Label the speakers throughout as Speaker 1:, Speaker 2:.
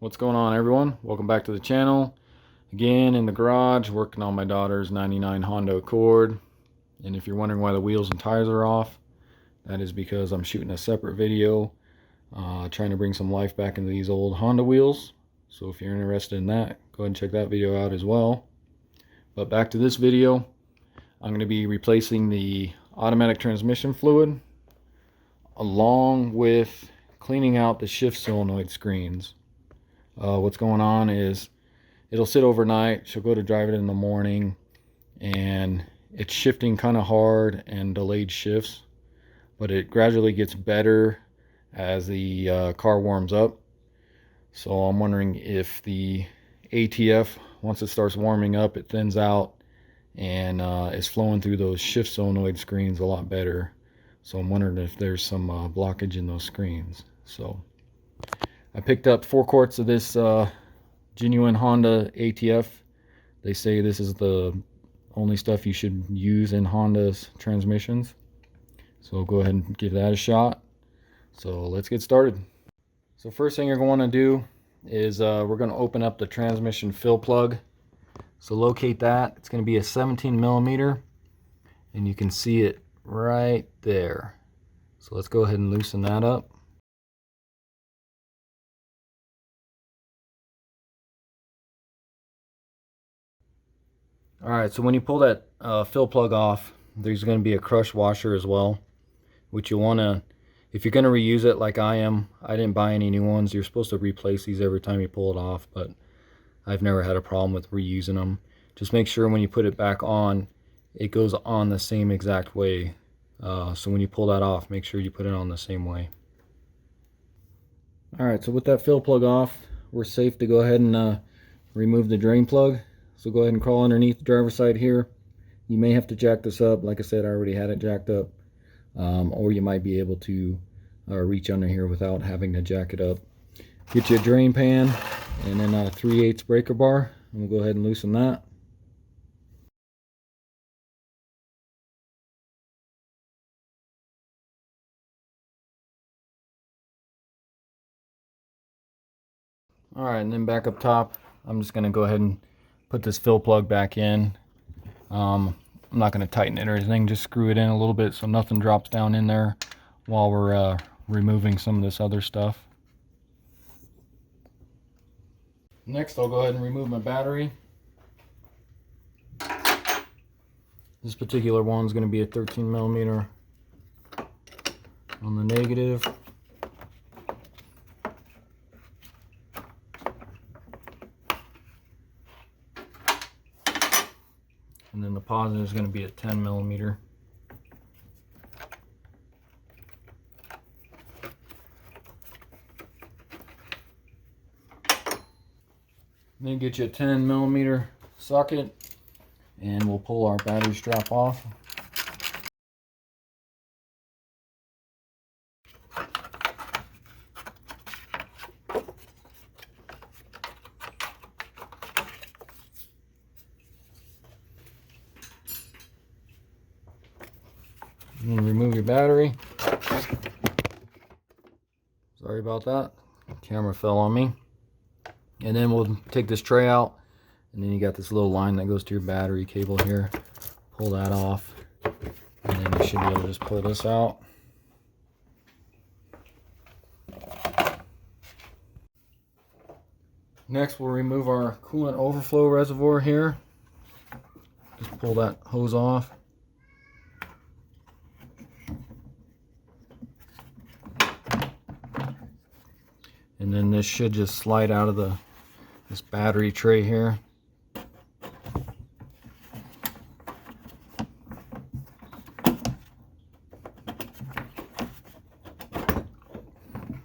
Speaker 1: What's going on, everyone? Welcome back to the channel. Again, in the garage, working on my daughter's 99 Honda Accord. And if you're wondering why the wheels and tires are off, that is because I'm shooting a separate video trying to bring some life back into these old Honda wheels. So if you're interested in that, go ahead and check that video out as well. But back to this video, I'm going to be replacing the automatic transmission fluid along with cleaning out the shift solenoid screens. What's going on is it'll sit overnight. She'll go to drive it in the morning and it's shifting kind of hard and delayed shifts, but it gradually gets better as the car warms up. So I'm wondering if the ATF, once it starts warming up, it thins out and is flowing through those shift solenoid screens a lot better. So I'm wondering if there's some blockage in those screens. So I picked up 4 quarts of this genuine Honda ATF. They say this is the only stuff you should use in Honda's transmissions. So go ahead and give that a shot. So let's get started. So first thing you're going to do is we're going to open up the transmission fill plug. So locate that. It's going to be a 17 millimeter and you can see it right there. So let's go ahead and loosen that up. Alright, so when you pull that fill plug off, there's going to be a crush washer as well, which you want to, if you're going to reuse it like I am, I didn't buy any new ones. You're supposed to replace these every time you pull it off, but I've never had a problem with reusing them. Just make sure when you put it back on, it goes on the same exact way. So when you pull that off, make sure you put it on the same way. Alright, so with that fill plug off, we're safe to go ahead and remove the drain plug. So go ahead and crawl underneath the driver's side here. You may have to jack this up. Like I said, I already had it jacked up. Or you might be able to reach under here without having to jack it up. Get you a drain pan and then a 3/8 breaker bar. And we'll go ahead and loosen that. Alright, and then back up top, I'm just going to go ahead and put this fill plug back in. I'm not going to tighten it or anything, just screw it in a little bit so nothing drops down in there while we're removing some of this other stuff. Next, I'll go ahead and remove my battery. This particular one's going to be a 13 millimeter on the negative. And then the positive is going to be a 10 millimeter. Then get you a 10 millimeter socket and we'll pull our battery strap off. And then remove your battery. Sorry about that. The camera fell on me. And then we'll take this tray out. And then you got this little line that goes to your battery cable here. Pull that off. And then you should be able to just pull this out. Next we'll remove our coolant overflow reservoir here. Just pull that hose off. And then this should just slide out of this battery tray here.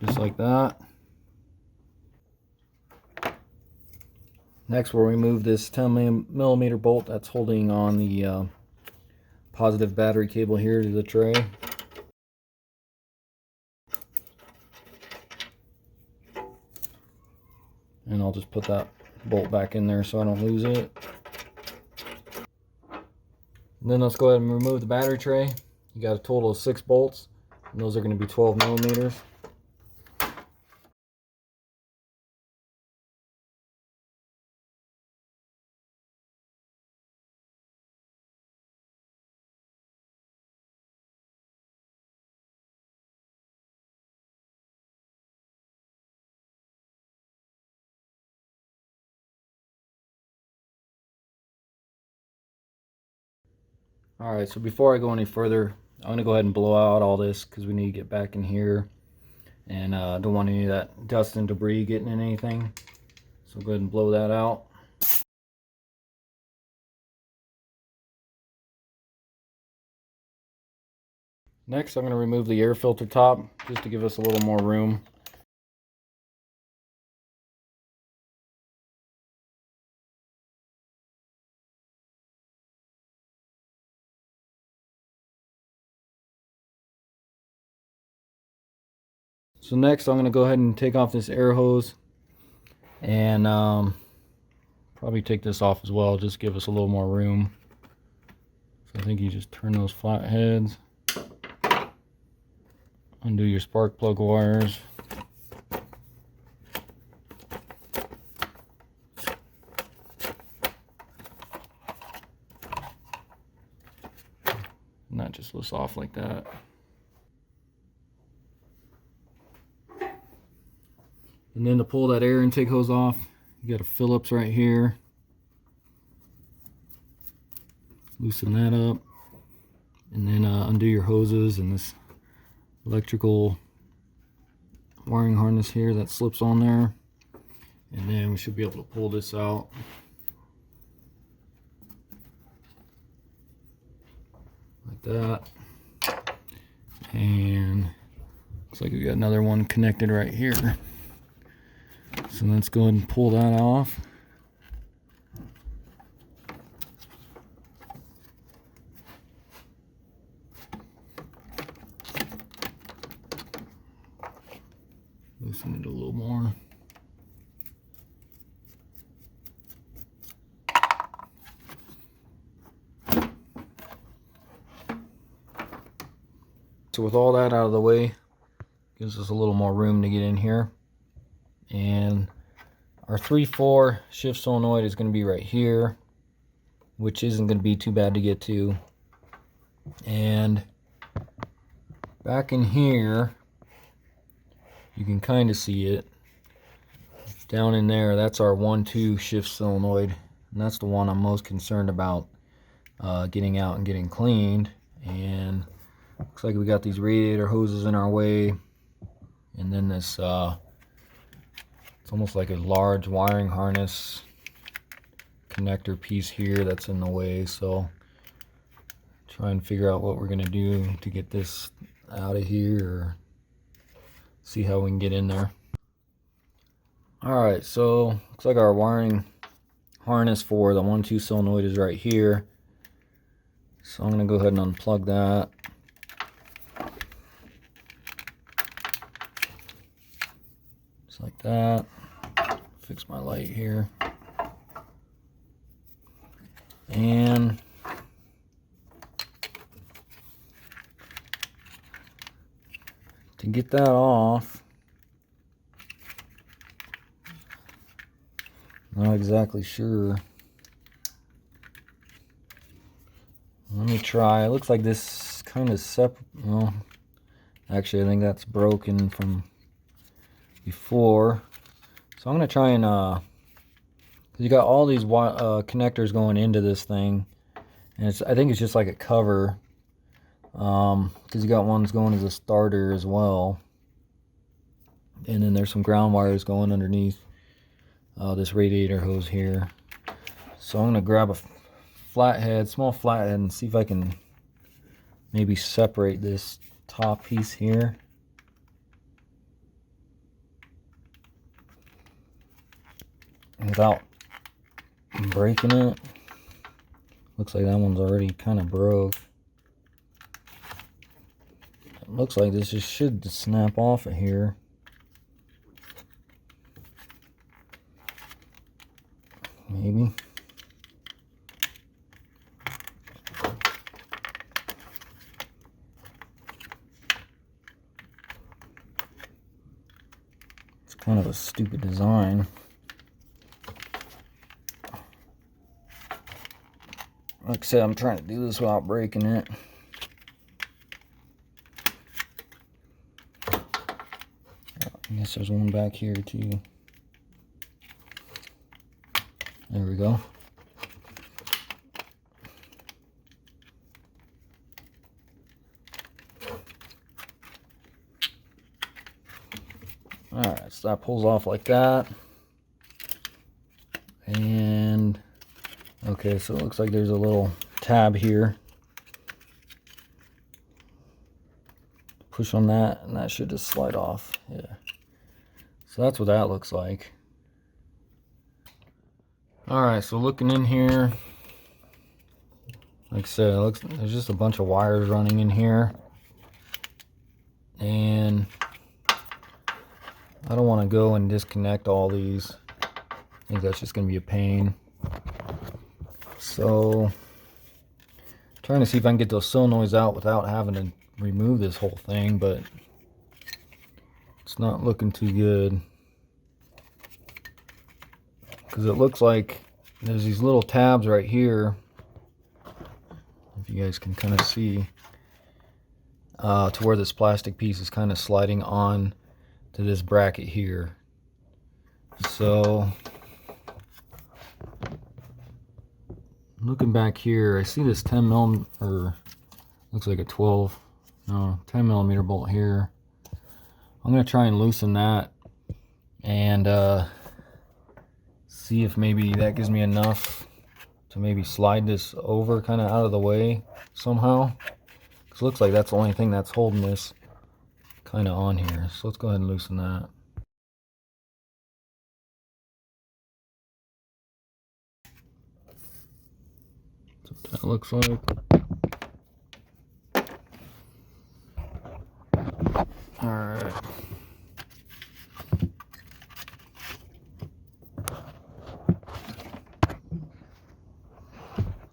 Speaker 1: Just like that. Next we'll remove this 10 millimeter bolt that's holding on the positive battery cable here to the tray. And I'll just put that bolt back in there so I don't lose it. And then let's go ahead and remove the battery tray. You got a total of 6 bolts, and those are going to be 12 millimeters. Alright, so before I go any further, I'm going to go ahead and blow out all this because we need to get back in here. And don't want any of that dust and debris getting in anything. So go ahead and blow that out. Next, I'm going to remove the air filter top just to give us a little more room. So next, I'm going to go ahead and take off this air hose and probably take this off as well, just give us a little more room. So I think you just turn those flat heads, undo your spark plug wires. And that just lifts off like that. And then to pull that air intake hose off, you got a Phillips right here. Loosen that up. And then undo your hoses and this electrical wiring harness here that slips on there. And then we should be able to pull this out. Like that. And looks like we got another one connected right here. So let's go ahead and pull that off. Loosen it a little more. So with all that out of the way, gives us a little more room to get in here. And our 3/4 shift solenoid is going to be right here, which isn't going to be too bad to get to. And back in here, you can kind of see it. Down in there, that's our 1/2 shift solenoid. And that's the one I'm most concerned about getting out and getting cleaned. And looks like we got these radiator hoses in our way. And then this it's almost like a large wiring harness connector piece here that's in the way. So try and figure out what we're going to do to get this out of here, or see how we can get in there. Alright, so looks like our wiring harness for the 1/2 solenoid is right here. So I'm going to go ahead and unplug that. Just like that. Fix my light here. And to get that off, not exactly sure. Let me try. It looks like this kind of separate. Well, actually, I think that's broken from before. So I'm going to try and, because you got all these connectors going into this thing. And I think it's just like a cover. Because you got ones going as a starter as well. And then there's some ground wires going underneath this radiator hose here. So I'm going to grab a flathead, small flathead, and see if I can maybe separate this top piece here. Without breaking it. Looks like that one's already kind of broke. It looks like this just should snap off of here. Maybe. It's kind of a stupid design. Like I said, I'm trying to do this without breaking it. I guess there's one back here too. There we go. Alright, so that pulls off like that. And okay, so it looks like there's a little tab here. Push on that and that should just slide off. Yeah. So that's what that looks like. Alright, so looking in here, like I said, it looks, there's just a bunch of wires running in here. And I don't want to go and disconnect all these. I think that's just going to be a pain. So, trying to see if I can get those solenoids out without having to remove this whole thing, but it's not looking too good. Because it looks like there's these little tabs right here. If you guys can kind of see. To where this plastic piece is kind of sliding on to this bracket here. So looking back here, I see this 10 millimeter, or looks like a 10 millimeter bolt here. I'm going to try and loosen that and see if maybe that gives me enough to maybe slide this over kind of out of the way somehow. It looks like that's the only thing that's holding this kind of on here. So let's go ahead and loosen that. That's what that looks like. Alright.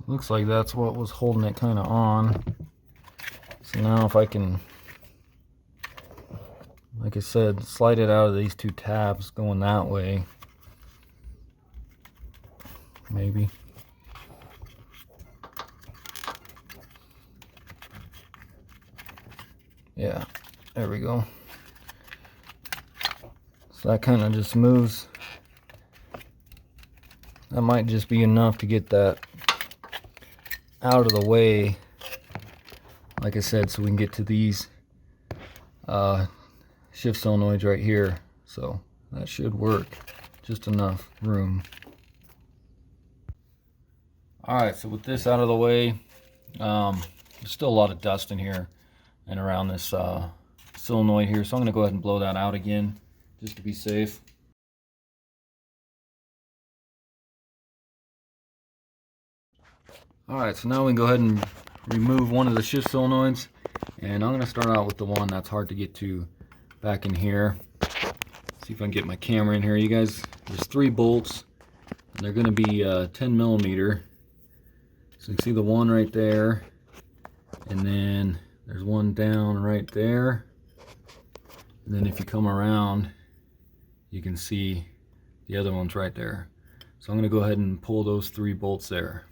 Speaker 1: Looks like that's what was holding it kind of on. So now if I can, like I said, slide it out of these two tabs going that way. Maybe. Yeah, there we go. So that kind of just moves. That might just be enough to get that out of the way. Like I said, so we can get to these shift solenoids right here. So that should work. Just enough room. Alright, so with this out of the way, there's still a lot of dust in here and around this solenoid here. So I'm going to go ahead and blow that out again just to be safe. Alright, so now we can go ahead and remove one of the shift solenoids, and I'm going to start out with the one that's hard to get to back in here. See if I can get my camera in here. You guys, there's 3 bolts, and they're going to be 10 millimeter. So you can see the one right there, and then there's one down right there, and then if you come around you can see the other one's right there. So I'm going to go ahead and pull those 3 bolts there.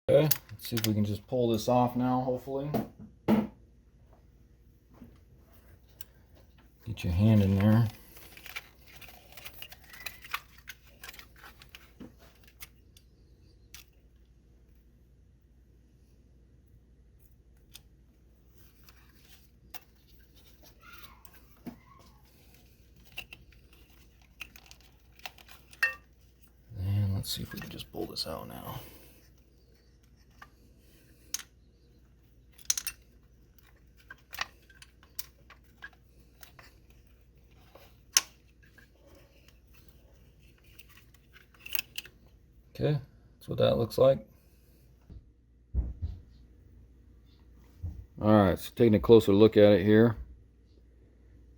Speaker 1: Okay, let's see if we can just pull this off now, hopefully. Get your hand in there. And let's see if we can just pull this out now. Okay, that's what that looks like. Alright, so taking a closer look at it here.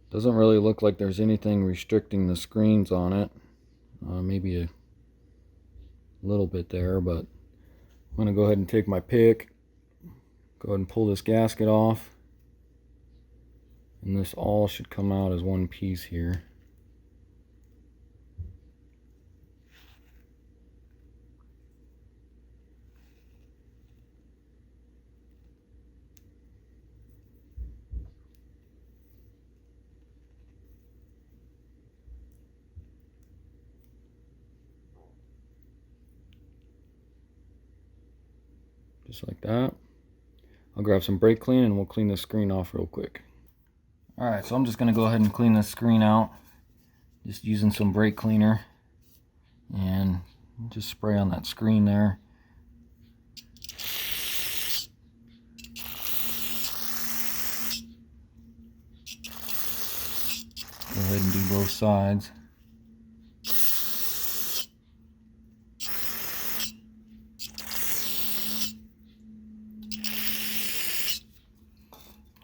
Speaker 1: Doesn't really look like there's anything restricting the screens on it. Maybe a little bit there, but I'm going to go ahead and take my pick. Go ahead and pull this gasket off. And this all should come out as one piece here. just like that. I'll grab some brake clean and we'll clean this screen off real quick. Alright, so I'm just going to go ahead and clean this screen out, just using some brake cleaner, and just spray on that screen there. Go ahead and do both sides.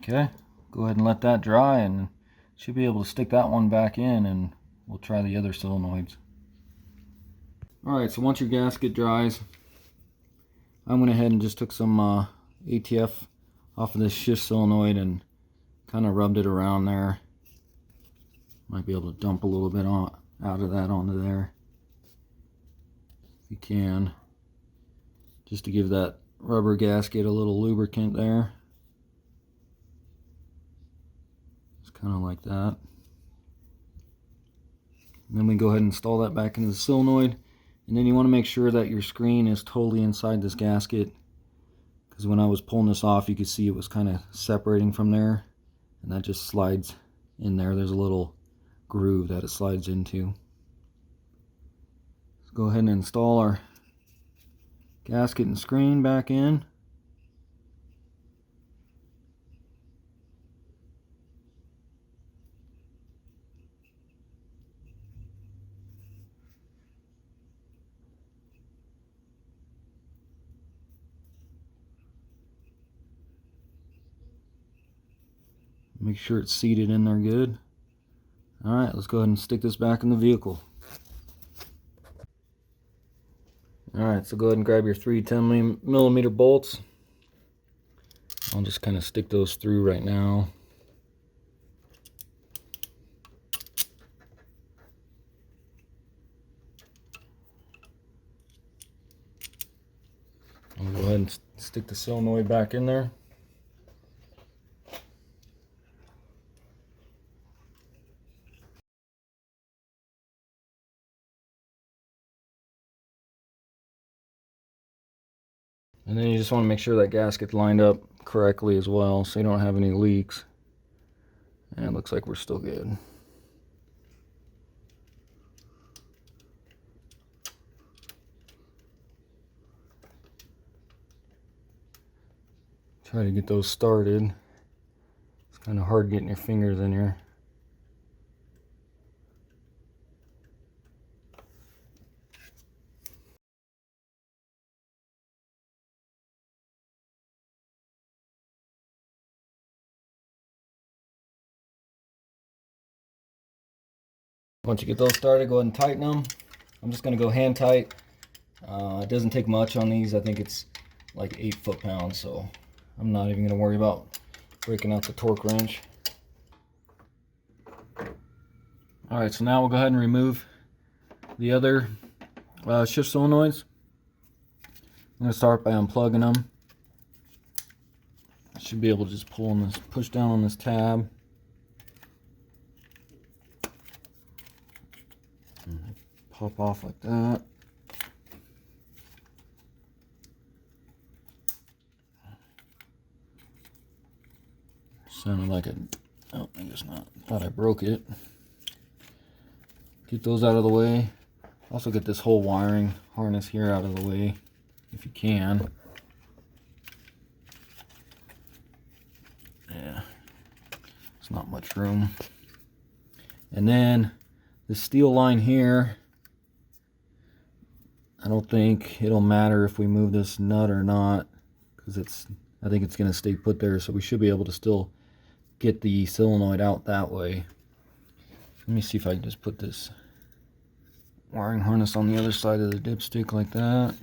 Speaker 1: Okay, go ahead and let that dry, and should be able to stick that one back in, and we'll try the other solenoids. Alright, so once your gasket dries, I went ahead and just took some ATF off of this shift solenoid and kind of rubbed it around there. Might be able to dump a little bit out of that onto there if you can, just to give that rubber gasket a little lubricant there. Just kind of like that. And then we go ahead and install that back into the solenoid, and then you want to make sure that your screen is totally inside this gasket, because when I was pulling this off you could see it was kind of separating from there, and that just slides in there. There's a little groove that it slides into. Let's go ahead and install our gasket and screen back in. Make sure it's seated in there good. Alright, let's go ahead and stick this back in the vehicle. Alright, so go ahead and grab your 3 10mm bolts. I'll just kind of stick those through right now. I'll go ahead and stick the solenoid back in there. And then you just want to make sure that gasket's lined up correctly as well, so you don't have any leaks. And it looks like we're still good. Try to get those started. It's kind of hard getting your fingers in here. Once you get those started, go ahead and tighten them. I'm just going to go hand tight. It doesn't take much on these. I think it's like 8 foot-pounds, so I'm not even going to worry about breaking out the torque wrench. Alright, so now we'll go ahead and remove the other shift solenoids. I'm going to start by unplugging them. I should be able to just pull on this, push down on this tab. Pop off like that. Sounded like a, oh, I guess not. Thought I broke it. Get those out of the way. Also get this whole wiring harness here out of the way if you can. Yeah, it's not much room. And then the steel line here, I don't think it'll matter if we move this nut or not, because I think it's going to stay put there, so we should be able to still get the solenoid out that way. Let me see if I can just put this wiring harness on the other side of the dipstick like that.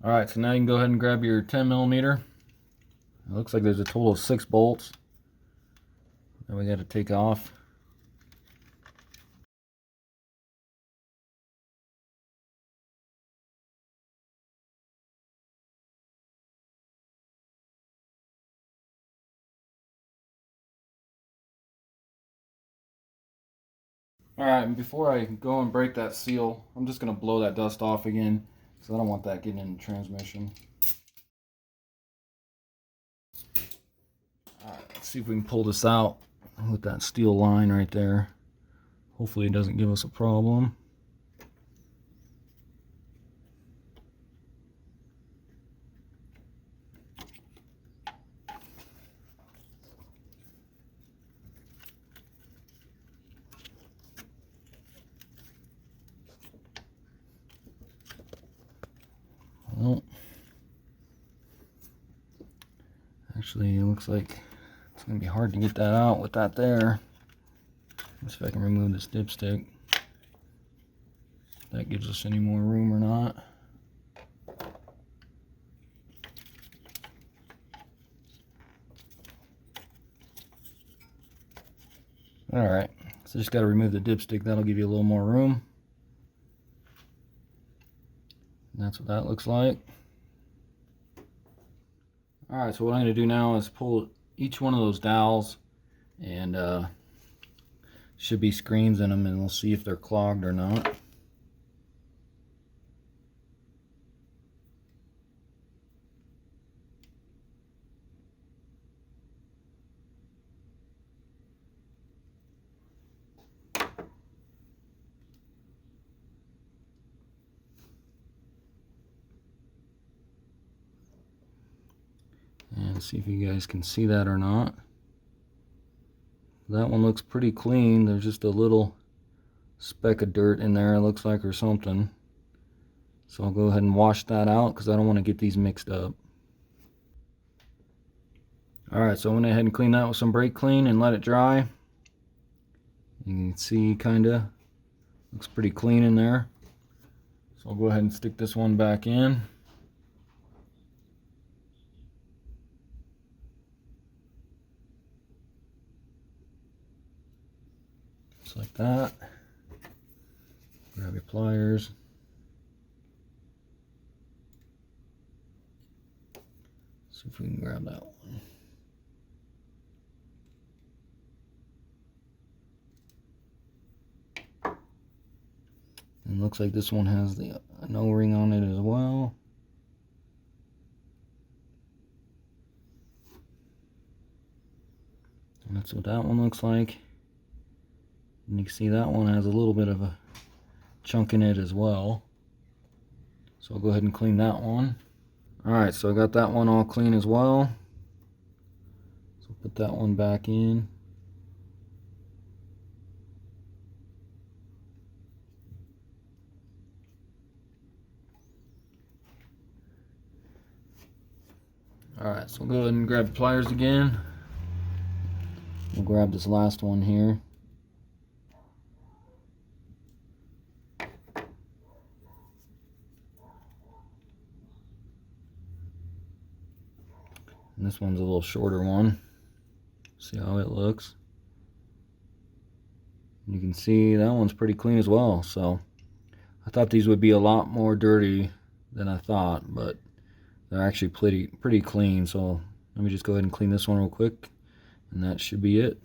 Speaker 1: Alright, so now you can go ahead and grab your 10mm. It looks like there's a total of 6 bolts that we got to take off. Alright, and before I go and break that seal, I'm just going to blow that dust off again, because I don't want that getting in the transmission. Alright, let's see if we can pull this out with that steel line right there. Hopefully it doesn't give us a problem. Well, actually it looks like it's going to be hard to get that out with that there. Let's see if I can remove this dipstick. If that gives us any more room or not. Alright, so just got to remove the dipstick. That'll give you a little more room. And that's what that looks like. Alright, so what I'm going to do now is pull each one of those dowels, and should be screens in them, and we'll see if they're clogged or not. And see if you guys can see that or not. That one looks pretty clean. There's just a little speck of dirt in there, it looks like, or something. So I'll go ahead and wash that out because I don't want to get these mixed up. Alright, so I went ahead and cleaned that with some brake clean and let it dry. You can see kinda looks pretty clean in there. So I'll go ahead and stick this one back in. Just like that. Grab your pliers. See if we can grab that one. And looks like this one has an O-ring on it as well. And that's what that one looks like. And you can see that one has a little bit of a chunk in it as well. So I'll go ahead and clean that one. Alright, so I got that one all clean as well. So put that one back in. Alright, so we'll go ahead and grab the pliers again. We'll grab this last one here. And this one's a little shorter one. See how it looks. You can see that one's pretty clean as well. So I thought these would be a lot more dirty than I thought, but they're actually pretty clean. So let me just go ahead and clean this one real quick, and that should be it.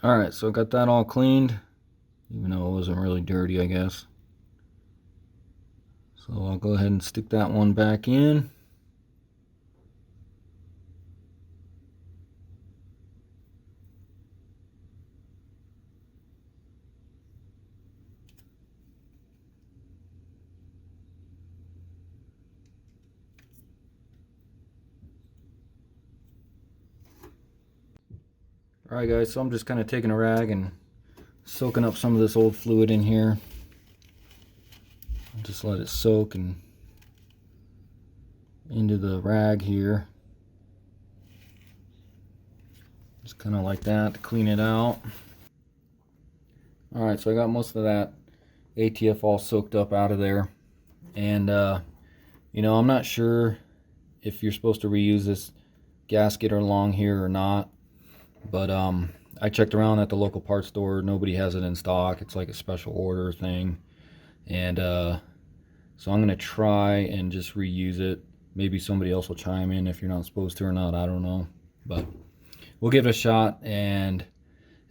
Speaker 1: Alright, so I got that all cleaned, even though it wasn't really dirty, I guess. So I'll go ahead and stick that one back in. Alright guys, so I'm just kind of taking a rag and soaking up some of this old fluid in here. Just let it soak and into the rag here. Just kind of like that to clean it out. Alright, so I got most of that ATF all soaked up out of there. And you know, I'm not sure if you're supposed to reuse this gasket along here or not. But I checked around at the local parts store. Nobody has it in stock. It's like a special order thing. And so I'm going to try and just reuse it. Maybe somebody else will chime in if you're not supposed to or not. I don't know. But we'll give it a shot. And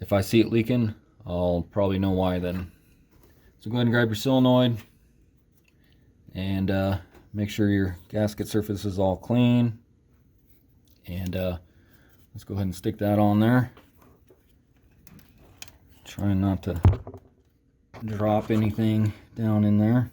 Speaker 1: If I see it leaking, I'll probably know why then. So go ahead and grab your solenoid and make sure your gasket surface is all clean. And let's go ahead and stick that on there. Trying not to drop anything down in there.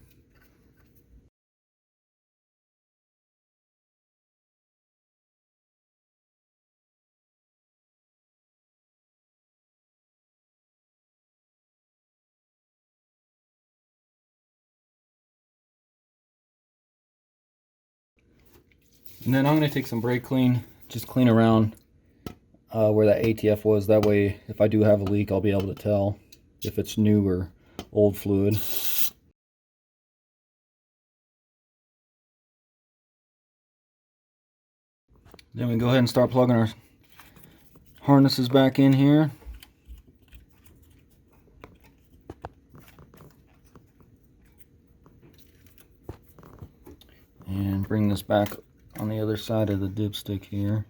Speaker 1: And then I'm going to take some brake clean, just clean around where that ATF was. That way, if I do have a leak, I'll be able to tell if it's new or old fluid. Then we go ahead and start plugging our harnesses back in here. And bring this back on the other side of the dipstick here.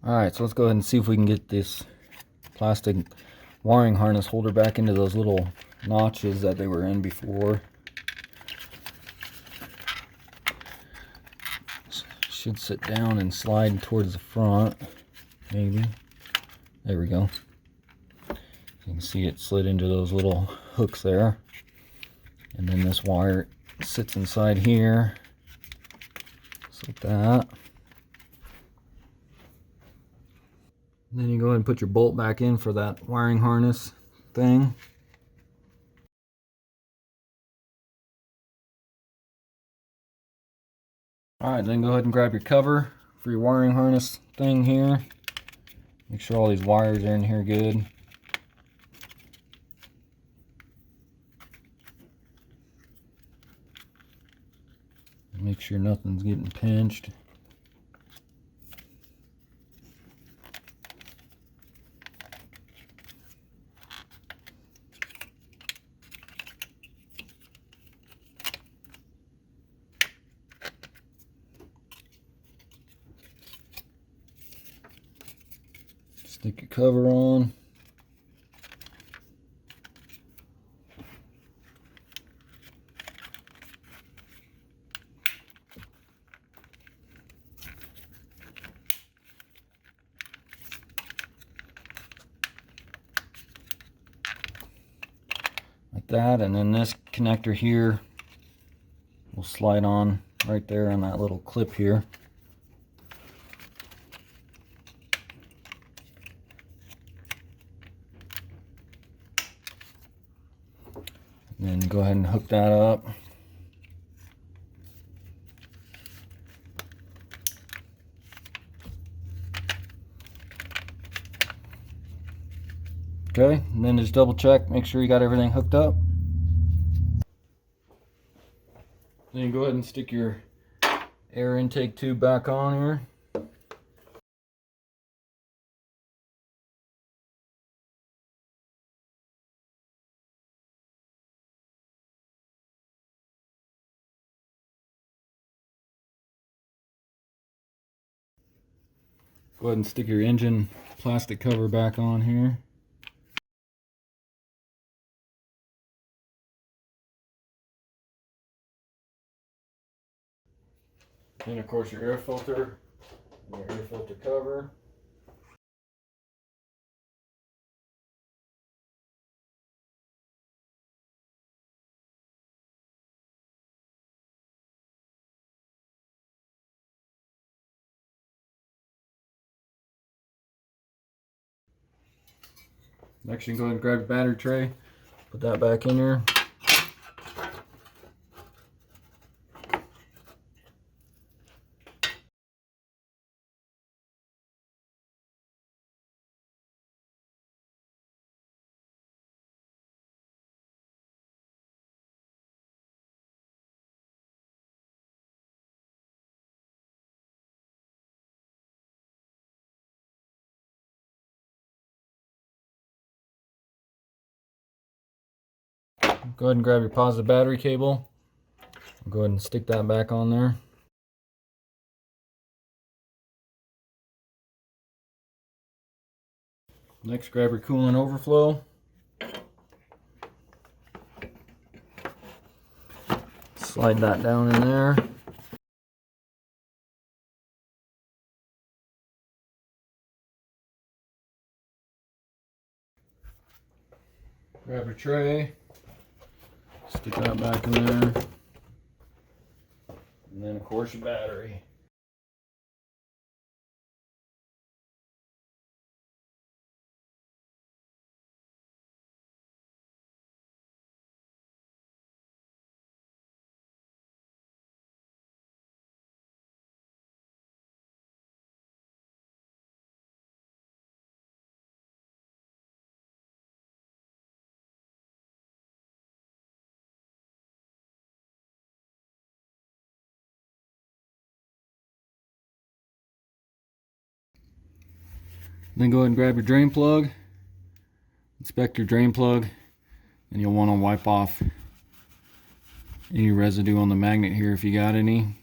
Speaker 1: Alright, so let's go ahead and see if we can get this plastic wiring harness holder back into those little notches that they were in before. Should sit down and slide towards the front, maybe. There we go. You can see it slid into those little hooks there. And then this wire sits inside here. Just like that. And then you go ahead and put your bolt back in for that wiring harness thing. Alright, then go ahead and grab your cover for your wiring harness thing here. Make sure all these wires are in here good. Make sure nothing's getting pinched. Stick your cover on. Like that, and then this connector here will slide on right there on that little clip here. And then go ahead and hook that up. Okay, and then just double check, make sure you got everything hooked up. Then you go ahead and stick your air intake tube back on here. Go ahead and stick your engine plastic cover back on here. Then of course your air filter and your air filter cover. Next you can go ahead and grab your battery tray, put that back in there. go ahead and grab your positive battery cable. Go ahead and stick that back on there. Next, grab your coolant overflow. Slide that down in there. Grab your tray. Stick that back in there. And then, of course, your battery. Then go ahead and grab your drain plug. Inspect your drain plug, and you'll want to wipe off any residue on the magnet here if you got any.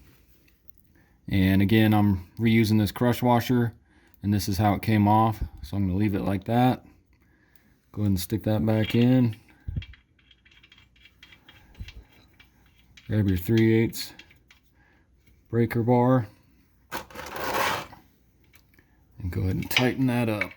Speaker 1: And again, I'm reusing this crush washer, and this is how it came off, so I'm going to leave it like that. Go ahead and stick that back in. Grab your 3/8 breaker bar and go ahead and tighten that up.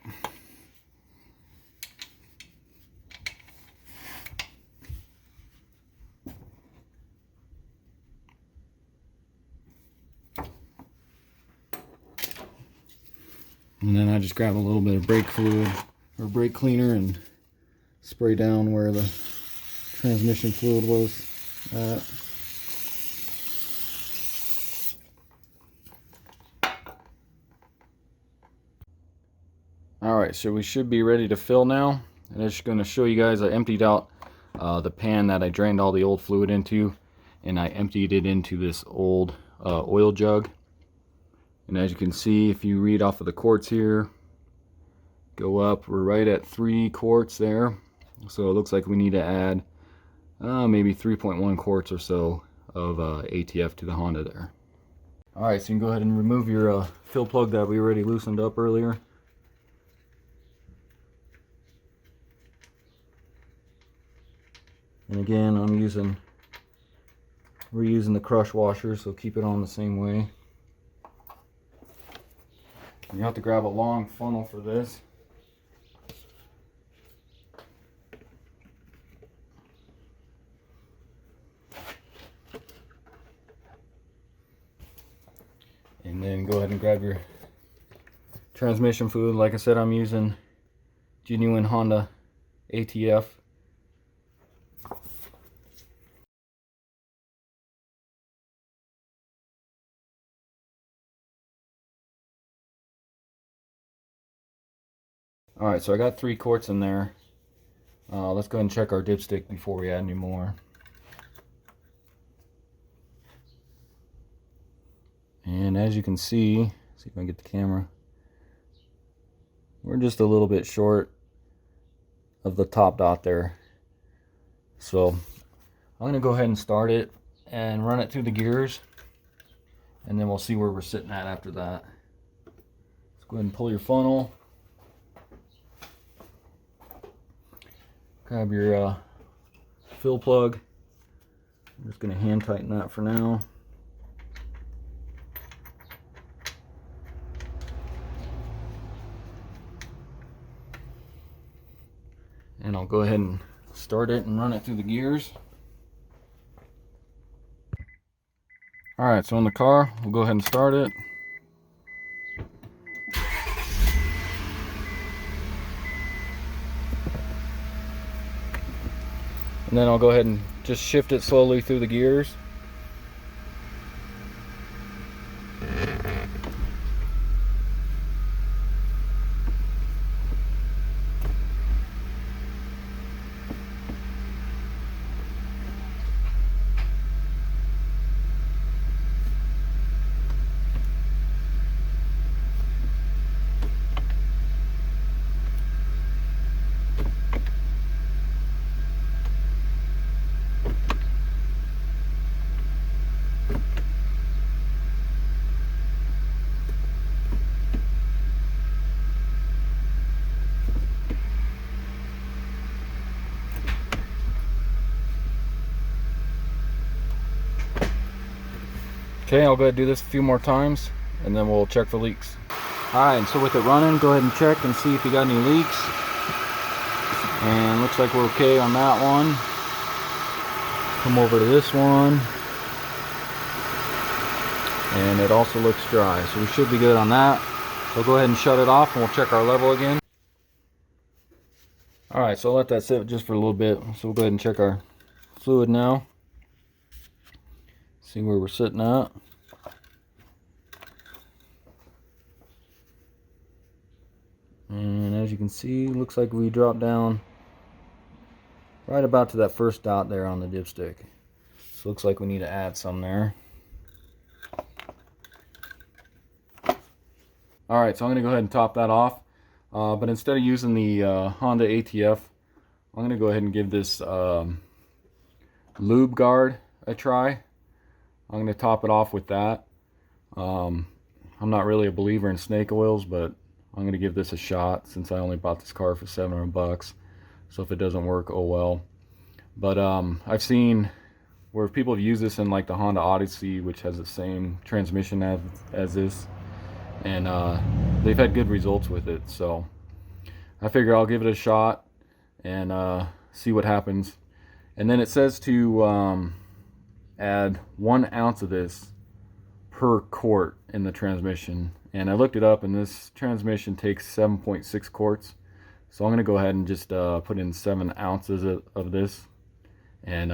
Speaker 1: And then I just grab a little bit of brake fluid or brake cleaner and spray down where the transmission fluid was at. Alright, so we should be ready to fill now. And I'm just going to show you guys, I emptied out the pan that I drained all the old fluid into, and I emptied it into this old oil jug. And as you can see, if you read off of the quarts here, go up, we're right at 3 quarts there. So it looks like we need to add maybe 3.1 quarts or so of ATF to the Honda there. Alright, so you can go ahead and remove your fill plug that we already loosened up earlier. And again, we're using the crush washer, so keep it on the same way. You have to grab a long funnel for this. And then go ahead and grab your transmission fluid. Like I said, I'm using genuine Honda ATF. Alright, so I got 3 quarts in there. Let's go ahead and check our dipstick before we add any more. And as you can see if I can get the camera, we're just a little bit short of the top dot there. So I'm going to go ahead and start it and run it through the gears, and then we'll see where we're sitting at after that. Let's go ahead and pull your funnel. Grab your fill plug. I'm just going to hand tighten that for now. And I'll go ahead and start it and run it through the gears. Alright, so in the car, we'll go ahead and start it. And then I'll go ahead and just shift it slowly through the gears. Okay, I'll go ahead and do this a few more times and then we'll check for leaks. Alright, and so with it running, go ahead and check and see if you got any leaks. And looks like we're okay on that one. Come over to this one. And it also looks dry, so we should be good on that. So go ahead and shut it off and we'll check our level again. Alright, so I'll let that sit just for a little bit. So we'll go ahead and check our fluid now. See where we're sitting at. And as you can see, looks like we dropped down right about to that first dot there on the dipstick. So looks like we need to add some there. Alright, so I'm going to go ahead and top that off. But instead of using the Honda ATF, I'm going to go ahead and give this lube guard a try. I'm going to top it off with that. I'm not really a believer in snake oils, but I'm going to give this a shot since I only bought this car for $700. So if it doesn't work, oh well. But I've seen where people have used this in like the Honda Odyssey, which has the same transmission as this. And they've had good results with it. So I figure I'll give it a shot and see what happens. And then it says to add 1 ounce of this per quart in the transmission. And I looked it up, and this transmission takes 7.6 quarts. So I'm going to go ahead and just put in 7 ounces of this, and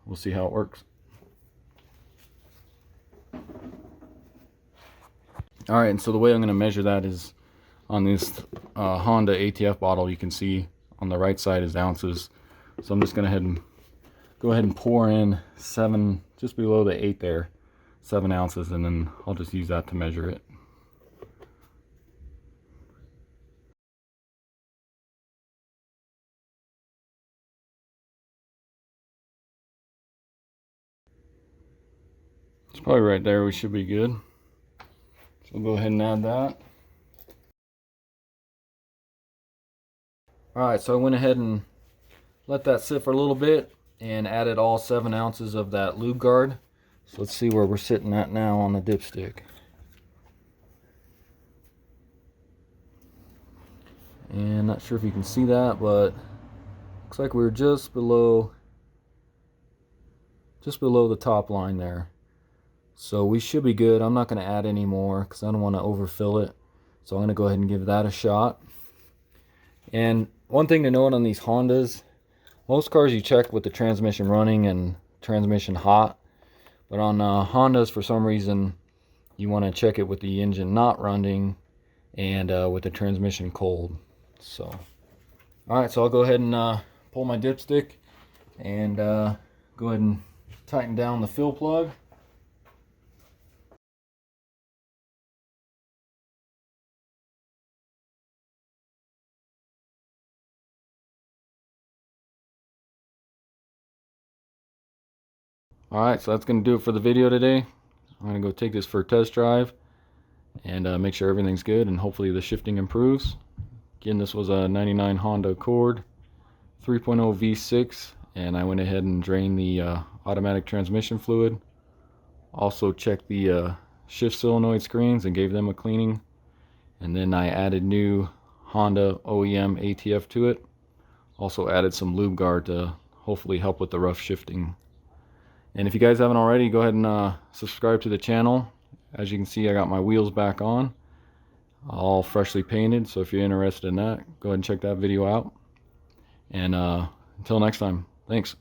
Speaker 1: we'll see how it works. Alright, and so the way I'm going to measure that is on this Honda ATF bottle. You can see on the right side is ounces. So I'm just going to go ahead and pour in 7, just below the 8 there, 7 ounces, and then I'll just use that to measure it. It's probably right there. We should be good. So we'll go ahead and add that. Alright, so I went ahead and let that sit for a little bit and added all 7 ounces of that lube guard. So let's see where we're sitting at now on the dipstick. And not sure if you can see that, but looks like we're just below the top line there. So we should be good. I'm not going to add any more because I don't want to overfill it. So I'm going to go ahead and give that a shot. And one thing to note on these Hondas, most cars you check with the transmission running and transmission hot. But on Hondas, for some reason, you want to check it with the engine not running and with the transmission cold. So, alright, so I'll go ahead and pull my dipstick and go ahead and tighten down the fill plug. Alright, so that's going to do it for the video today. I'm going to go take this for a test drive and make sure everything's good, and hopefully the shifting improves. Again, this was a 99 Honda Accord 3.0 V6, and I went ahead and drained the automatic transmission fluid. Also checked the shift solenoid screens and gave them a cleaning. And then I added new Honda OEM ATF to it. Also added some lube guard to hopefully help with the rough shifting. And if you guys haven't already, go ahead and subscribe to the channel. As you can see, I got my wheels back on, all freshly painted. So if you're interested in that, go ahead and check that video out. And until next time, thanks.